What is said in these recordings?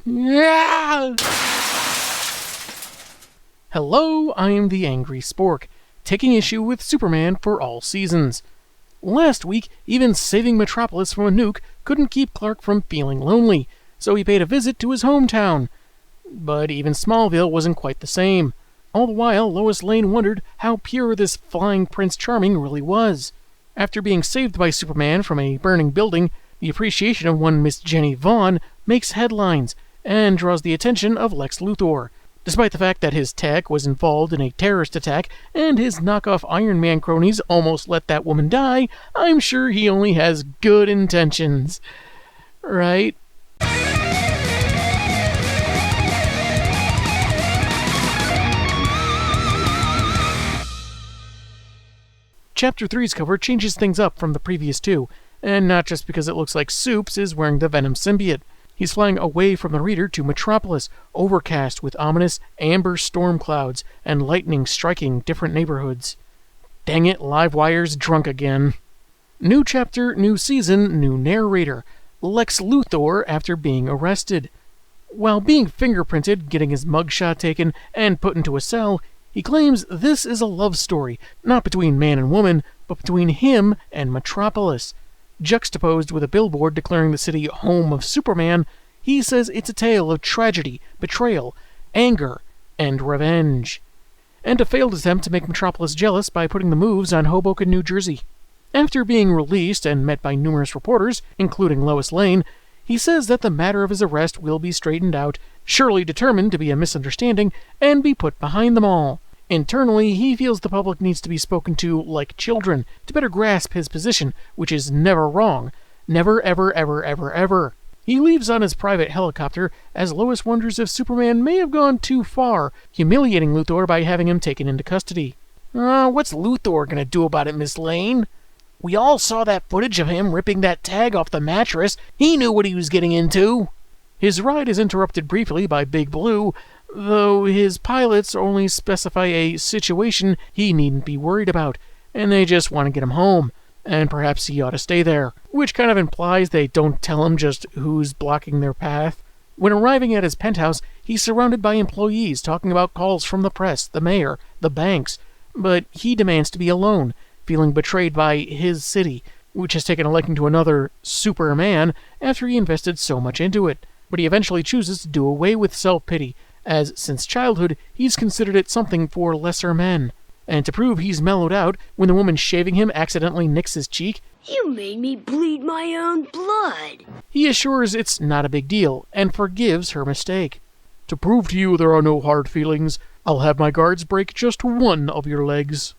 Yeah! Hello, I am the Angry Spork, taking issue with Superman for all seasons. Last week, even saving Metropolis from a nuke couldn't keep Clark from feeling lonely, so he paid a visit to his hometown. But even Smallville wasn't quite the same. All the while, Lois Lane wondered how pure this flying Prince Charming really was. After being saved by Superman from a burning building, the appreciation of one Miss Jenny Vaughn makes headlines and draws the attention of Lex Luthor. Despite the fact that his tech was involved in a terrorist attack and his knockoff Iron Man cronies almost let that woman die, I'm sure he only has good intentions. Right? Chapter 3's cover changes things up from the previous two, and not just because it looks like Soups is wearing the Venom symbiote. He's flying away from the reader to Metropolis, overcast with ominous amber storm clouds and lightning striking different neighborhoods. Dang it, Livewire's drunk again. New chapter, new season, new narrator. Lex Luthor after being arrested. While being fingerprinted, getting his mugshot taken, and put into a cell, he claims this is a love story, not between man and woman, but between him and Metropolis. Juxtaposed with a billboard declaring the city home of Superman, he says it's a tale of tragedy, betrayal, anger, and revenge. And a failed attempt to make Metropolis jealous by putting the moves on Hoboken, New Jersey. After being released and met by numerous reporters, including Lois Lane, he says that the matter of his arrest will be straightened out, surely determined to be a misunderstanding, and be put behind them all. Internally, he feels the public needs to be spoken to like children to better grasp his position, which is never wrong. Never, ever, ever, ever, ever. He leaves on his private helicopter as Lois wonders if Superman may have gone too far, humiliating Luthor by having him taken into custody. What's Luthor gonna do about it, Miss Lane? We all saw that footage of him ripping that tag off the mattress. He knew what he was getting into. His ride is interrupted briefly by Big Blue, though his pilots only specify a situation he needn't be worried about, and they just want to get him home, and perhaps he ought to stay there, which kind of implies they don't tell him just who's blocking their path. When arriving at his penthouse, he's surrounded by employees talking about calls from the press, the mayor, the banks, but he demands to be alone, feeling betrayed by his city, which has taken a liking to another Superman after he invested so much into it. But he eventually chooses to do away with self-pity, as since childhood he's considered it something for lesser men. And to prove he's mellowed out, when the woman shaving him accidentally nicks his cheek, "You made me bleed my own blood," he assures it's not a big deal, and forgives her mistake. "To prove to you there are no hard feelings, I'll have my guards break just one of your legs."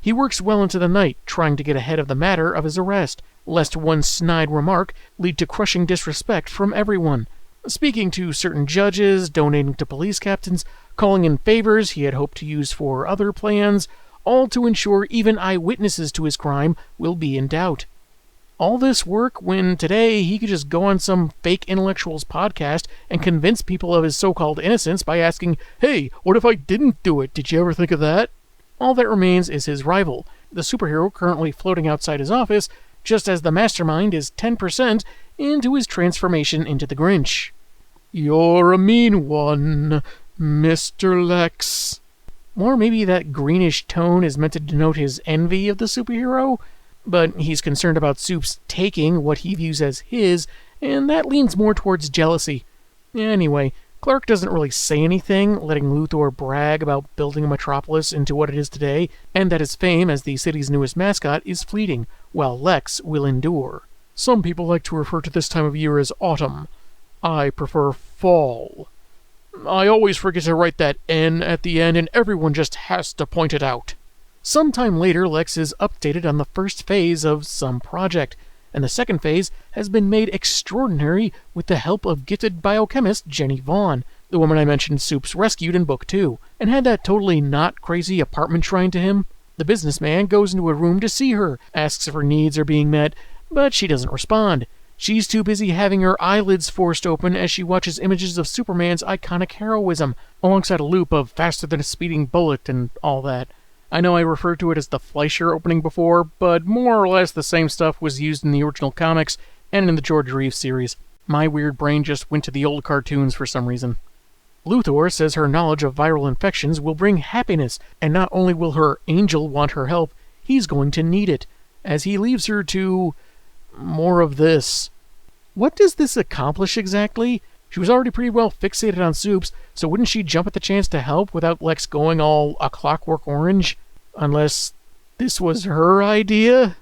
He works well into the night, trying to get ahead of the matter of his arrest, lest one snide remark lead to crushing disrespect from everyone. Speaking to certain judges, donating to police captains, calling in favors he had hoped to use for other plans, all to ensure even eyewitnesses to his crime will be in doubt. All this work when today he could just go on some fake intellectual's podcast and convince people of his so-called innocence by asking, "Hey, what if I didn't do it? Did you ever think of that?" All that remains is his rival, the superhero currently floating outside his office, just as the mastermind is 10% into his transformation into the Grinch. "You're a mean one, Mr. Lex." Or maybe that greenish tone is meant to denote his envy of the superhero, but he's concerned about Soups taking what he views as his, and that leans more towards jealousy. Anyway, Clark doesn't really say anything, letting Luthor brag about building Metropolis into what it is today, and that his fame as the city's newest mascot is fleeting, while Lex will endure. "Some people like to refer to this time of year as autumn. I prefer fall. I always forget to write that N at the end, and everyone just has to point it out." Sometime later, Lex is updated on the first phase of some project, and the second phase has been made extraordinary with the help of gifted biochemist Jenny Vaughn, the woman I mentioned Soups rescued in Book 2, and had that totally not crazy apartment shrine to him. The businessman goes into a room to see her, asks if her needs are being met, but she doesn't respond. She's too busy having her eyelids forced open as she watches images of Superman's iconic heroism, alongside a loop of faster than a speeding bullet and all that. I know I referred to it as the Fleischer opening before, but more or less the same stuff was used in the original comics and in the George Reeves series. My weird brain just went to the old cartoons for some reason. Luthor says her knowledge of viral infections will bring happiness, and not only will her angel want her help, he's going to need it, as he leaves her to... more of this. What does this accomplish exactly? She was already pretty well fixated on Soups, so wouldn't she jump at the chance to help without Lex going all A Clockwork Orange? Unless this was her idea?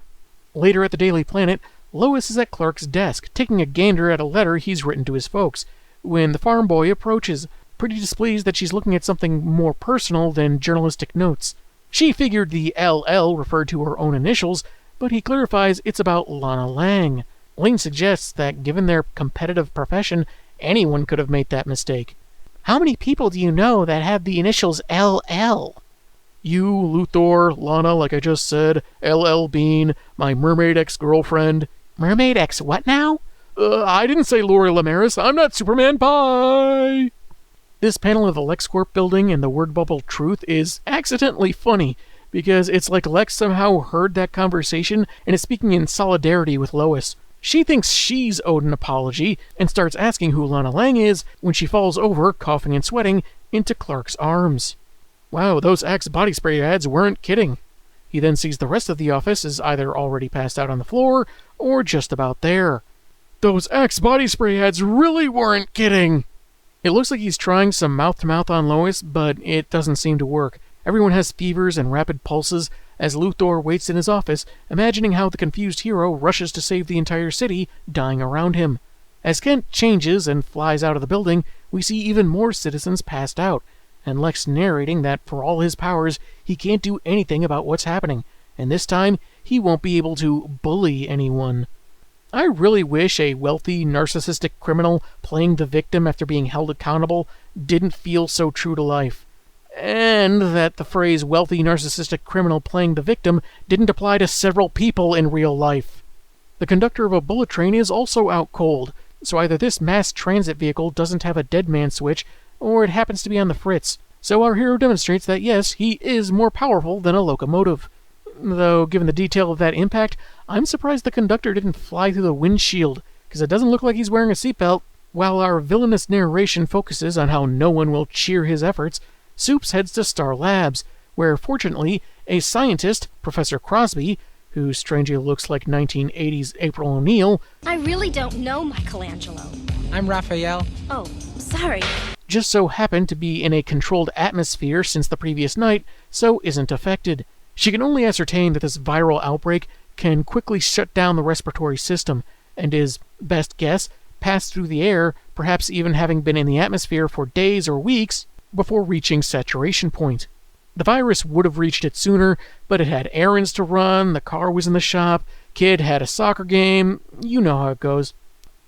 Later at the Daily Planet, Lois is at Clark's desk, taking a gander at a letter he's written to his folks, when the farm boy approaches, pretty displeased that she's looking at something more personal than journalistic notes. She figured the LL referred to her own initials, but he clarifies it's about Lana Lang. Lane suggests that given their competitive profession, anyone could have made that mistake. How many people do you know that have the initials LL? You, Luthor, Lana, like I just said, LL Bean, my mermaid ex-girlfriend. Mermaid ex what now? I didn't say Lori Lamaris. I'm not Superman Pie. This panel of the LexCorp building and the word bubble truth is accidentally funny, because it's like Lex somehow heard that conversation and is speaking in solidarity with Lois. She thinks she's owed an apology and starts asking who Lana Lang is when she falls over, coughing and sweating, into Clark's arms. Wow, those Axe body spray ads weren't kidding. He then sees the rest of the office is either already passed out on the floor or just about there. Those Axe body spray ads really weren't kidding! It looks like he's trying some mouth-to-mouth on Lois, but it doesn't seem to work. Everyone has fevers and rapid pulses as Luthor waits in his office, imagining how the confused hero rushes to save the entire city, dying around him. As Kent changes and flies out of the building, we see even more citizens passed out, and Lex narrating that for all his powers, he can't do anything about what's happening, and this time, he won't be able to bully anyone. I really wish a wealthy, narcissistic criminal playing the victim after being held accountable didn't feel so true to life. And that the phrase wealthy, narcissistic criminal playing the victim didn't apply to several people in real life. The conductor of a bullet train is also out cold, so either this mass transit vehicle doesn't have a dead man switch, or it happens to be on the fritz. So our hero demonstrates that yes, he is more powerful than a locomotive. Though, given the detail of that impact, I'm surprised the conductor didn't fly through the windshield, because it doesn't look like he's wearing a seatbelt. While our villainous narration focuses on how no one will cheer his efforts, Soups heads to Star Labs, where, fortunately, a scientist, Professor Crosby, who strangely looks like 1980s April O'Neil... I really don't know Michelangelo. I'm Raphael. Oh, sorry. ...just so happened to be in a controlled atmosphere since the previous night, so isn't affected. She can only ascertain that this viral outbreak can quickly shut down the respiratory system, and is, best guess, passed through the air, perhaps even having been in the atmosphere for days or weeks before reaching saturation point. The virus would have reached it sooner, but it had errands to run, the car was in the shop, kid had a soccer game, you know how it goes.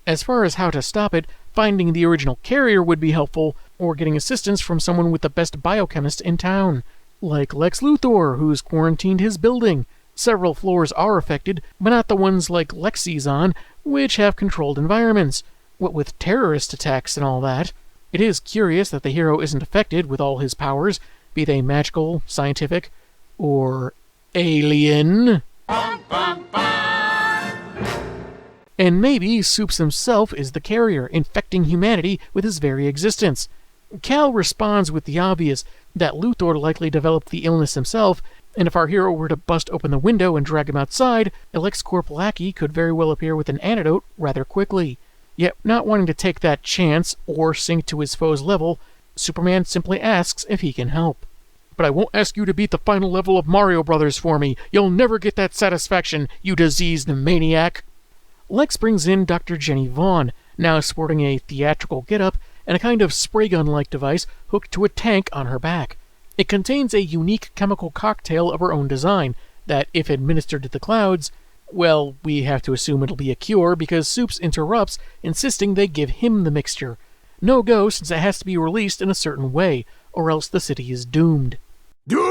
As far as how to stop it, finding the original carrier would be helpful, or getting assistance from someone with the best biochemist in town. Like Lex Luthor, who's quarantined his building. Several floors are affected, but not the ones like Lexi's on, which have controlled environments. What with terrorist attacks and all that. It is curious that the hero isn't affected with all his powers, be they magical, scientific, or alien. And maybe Soups himself is the carrier, infecting humanity with his very existence. Cal responds with the obvious, that Luthor likely developed the illness himself, and if our hero were to bust open the window and drag him outside, a LexCorp lackey could very well appear with an antidote rather quickly. Yet, not wanting to take that chance, or sink to his foe's level, Superman simply asks if he can help. But I won't ask you to beat the final level of Mario Brothers for me. You'll never get that satisfaction, you diseased maniac. Lex brings in Dr. Jenny Vaughn, now sporting a theatrical getup and a kind of spray gun-like device hooked to a tank on her back. It contains a unique chemical cocktail of her own design that, if administered to the clouds, well, we have to assume it'll be a cure because Soups interrupts, insisting they give him the mixture. No go, since it has to be released in a certain way, or else the city is doomed. Doomed!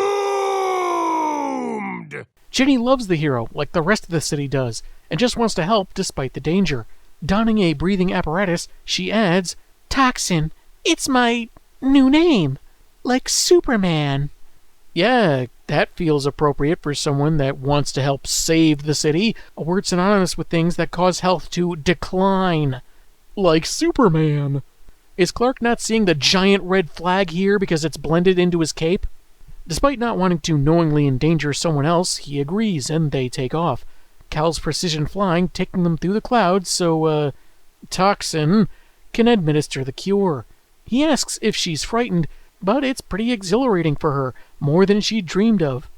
Jenny loves the hero, like the rest of the city does, and just wants to help despite the danger. Donning a breathing apparatus, she adds, "Toxin, it's my new name, like Superman." Yeah, that feels appropriate for someone that wants to help save the city, a word synonymous with things that cause health to decline. like Superman. Is Clark not seeing the giant red flag here because it's blended into his cape? Despite not wanting to knowingly endanger someone else, he agrees and they take off. Cal's precision flying taking them through the clouds so, Toxin can administer the cure. He asks if she's frightened, but it's pretty exhilarating for her, more than she'd dreamed of.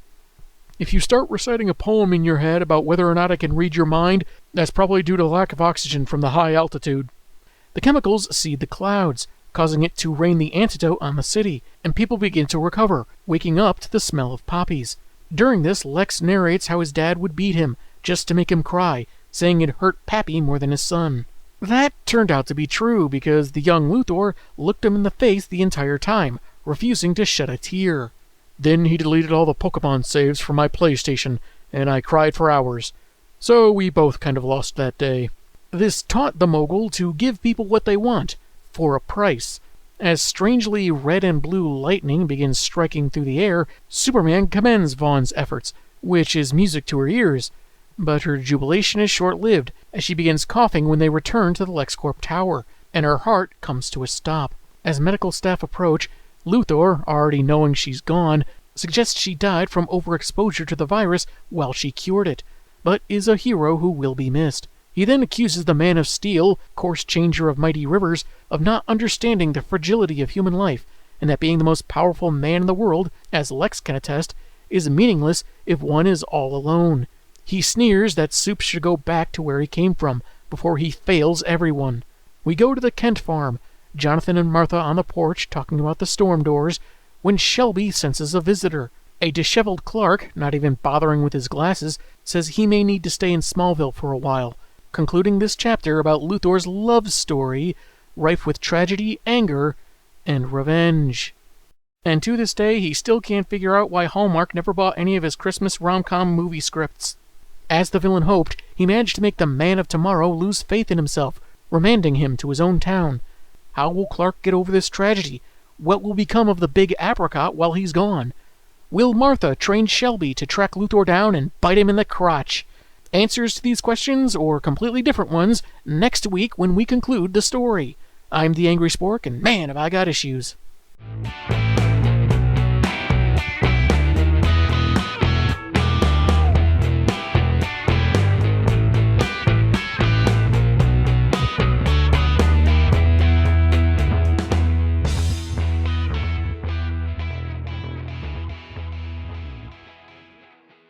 If you start reciting a poem in your head about whether or not I can read your mind, that's probably due to lack of oxygen from the high altitude. The chemicals seed the clouds, causing it to rain the antidote on the city, and people begin to recover, waking up to the smell of poppies. During this, Lex narrates how his dad would beat him, just to make him cry, saying it hurt Pappy more than his son. That turned out to be true, because the young Luthor looked him in the face the entire time, refusing to shed a tear. Then he deleted all the Pokemon saves from my PlayStation, and I cried for hours. So we both kind of lost that day. This taught the mogul to give people what they want, for a price. As strangely red and blue lightning begins striking through the air, Superman commends Vaughn's efforts, which is music to her ears. But her jubilation is short-lived, as she begins coughing when they return to the LexCorp tower, and her heart comes to a stop. As medical staff approach, Luthor, already knowing she's gone, suggests she died from overexposure to the virus while she cured it, but is a hero who will be missed. He then accuses the Man of Steel, course changer of mighty rivers, of not understanding the fragility of human life, and that being the most powerful man in the world, as Lex can attest, is meaningless if one is all alone. He sneers that Soup should go back to where he came from, before he fails everyone. We go to the Kent farm, Jonathan and Martha on the porch talking about the storm doors, when Shelby senses a visitor. A disheveled Clark, not even bothering with his glasses, says he may need to stay in Smallville for a while, concluding this chapter about Luthor's love story, rife with tragedy, anger, and revenge. And to this day, he still can't figure out why Hallmark never bought any of his Christmas rom-com movie scripts. As the villain hoped, he managed to make the Man of Tomorrow lose faith in himself, remanding him to his own town. How will Clark get over this tragedy? What will become of the big apricot while he's gone? Will Martha train Shelby to track Luthor down and bite him in the crotch? Answers to these questions, or completely different ones, next week when we conclude the story. I'm the Angry Spork, and man, have I got issues.